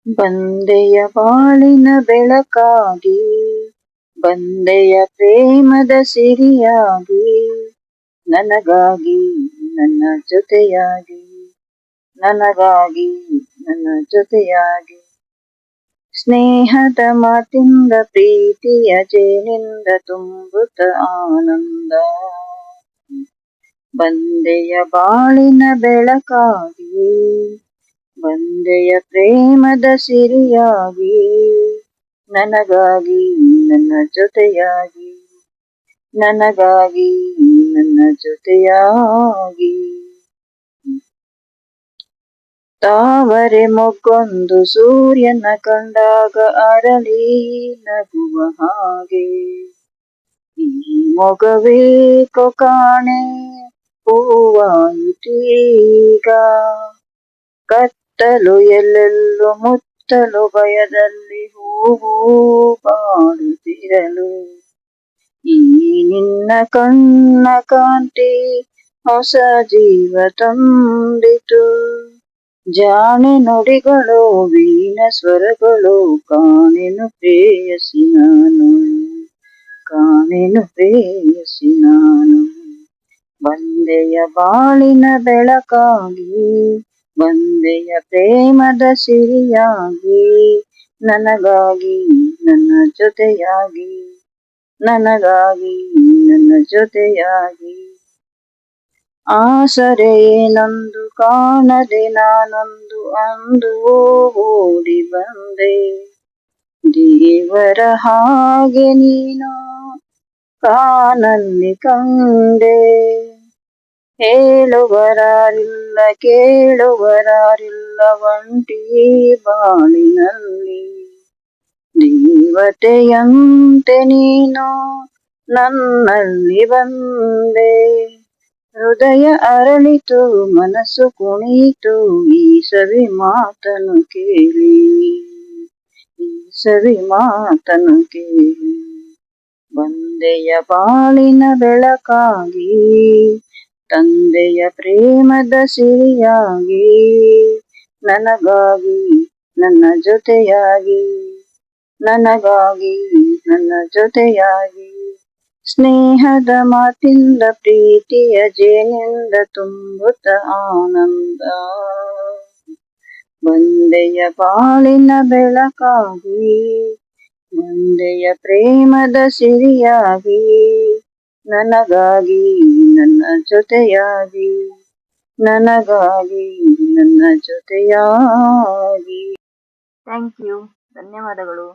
ಬಂದೆಯ ಬಾಳಿನ ಬೆಳಕಾಗಿ, ಬಂದೆಯ ಪ್ರೇಮದ ಸಿರಿಯಾಗಿ, ನನಗಾಗಿ ನನ್ನ ಜೊತೆಯಾಗಿ, ನನಗಾಗಿ ನನ್ನ ಜೊತೆಯಾಗಿ. ಸ್ನೇಹದ ಮಾತಿಂದ ಪ್ರೀತಿಯ ಜೇನಿಂದ ತುಂಬುತ್ತ ಆನಂದ. ಬಂದೆಯ ಬಾಳಿನ ಬೆಳಕಾಗಿ, ಬಂದೆಯ ಪ್ರೇಮದ ಸಿರಿಯಾಗಿ, ನನಗಾಗಿ ನನ್ನ ಜೊತೆಯಾಗಿ, ನನಗಾಗಿ ನನ್ನ ಜೊತೆಯಾಗಿ. ತಾವರೆ ಮೊಗ್ಗೊಂದು ಸೂರ್ಯನ ಕಂಡಾಗ ಅರಳಿ ನಗುವ ಹಾಗೆ, ಈ ಮೊಗವೇಕೋ ಕಾಣೆ ಹೂವಾಯಿತೀಗ. ಕತ್ತಲು ಎಲ್ಲೆಲ್ಲೂ ಮುತ್ತಲು ಭಯದಲ್ಲಿ ಹೂವು ಬಾಡುತ್ತಿರಲು, ಈ ನಿನ್ನ ಕಣ್ಣ ಕಾಂತಿ ಹೊಸ ಜೀವ ತಂದಿತು. ಜಾಣೆ ನುಡಿಗಳು ವೀಣ ಸ್ವರಗಳು, ಕಾಣೆನು ಪ್ರೇಯಸಿ ನಾನು, ಕಾಣೆನು ಪ್ರೇಯಸಿ ನಾನು. ಬಂದೆಯ ಬಾಳಿನ ಬೆಳಕಾಗಿ, ಬಂದೆಯ ಪ್ರೇಮದ ಸಿರಿಯಾಗಿ, ನನಗಾಗಿ ನನ್ನ ಜೊತೆಯಾಗಿ, ನನಗಾಗಿ ನನ್ನ ಜೊತೆಯಾಗಿ. ಆಸರೆ ಏನೊಂದು ಕಾಣದೆ ನಾನೊಂದು ಅಂದು ಓಡಿ ಬಂದೆ, ದೇವರ ಹಾಗೆ ನೀನು ಕಾನಲ್ಲಿ ಕಂಡೆ. ಹೇಳುವರಾರಿಲ್ಲ ಕೇಳುವರಾರಿಲ್ಲ ಒಂಟಿ ಬಾಳಿನಲ್ಲಿ, ದೇವತೆಯಂತೆ ನೀನು ನನ್ನಲ್ಲಿ ಬಂದೆ. ಹೃದಯ ಅರಳಿತು ಮನಸ್ಸು ಕುಣಿಯಿತು ಈ ಸವಿ ಮಾತನು ಕೇಳಿ, ಈ ಸವಿ ಮಾತನು ಕೇಳಿ. ಬಂದೆಯ ಬಾಳಿನ ಬೆಳಕಾಗಿ, ತಂದೆಯ ಪ್ರೇಮದ ಸಿರಿಯಾಗಿ, ನನಗಾಗಿ ನನ್ನ ಜೊತೆಯಾಗಿ, ನನಗಾಗಿ ನನ್ನ ಜೊತೆಯಾಗಿ. ಸ್ನೇಹದ ಮಾತಿಂದ ಪ್ರೀತಿಯ ಜೇನಿಂದ ತುಂಬುತ್ತ ಆನಂದ. ಬಂದೆಯ ಬಾಳಿನ ಬೆಳಕಾಗಿ, ಬಂದೆಯ ಪ್ರೇಮದ ಸಿರಿಯಾಗಿ, ನನಗಾಗಿ ನನ್ನ ಜೊತೆಯಾಗಿ, ನನಗಾಗಿ ನನ್ನ ಜೊತೆಯಾಗಿ. Thank you. ಧನ್ಯವಾದಗಳು.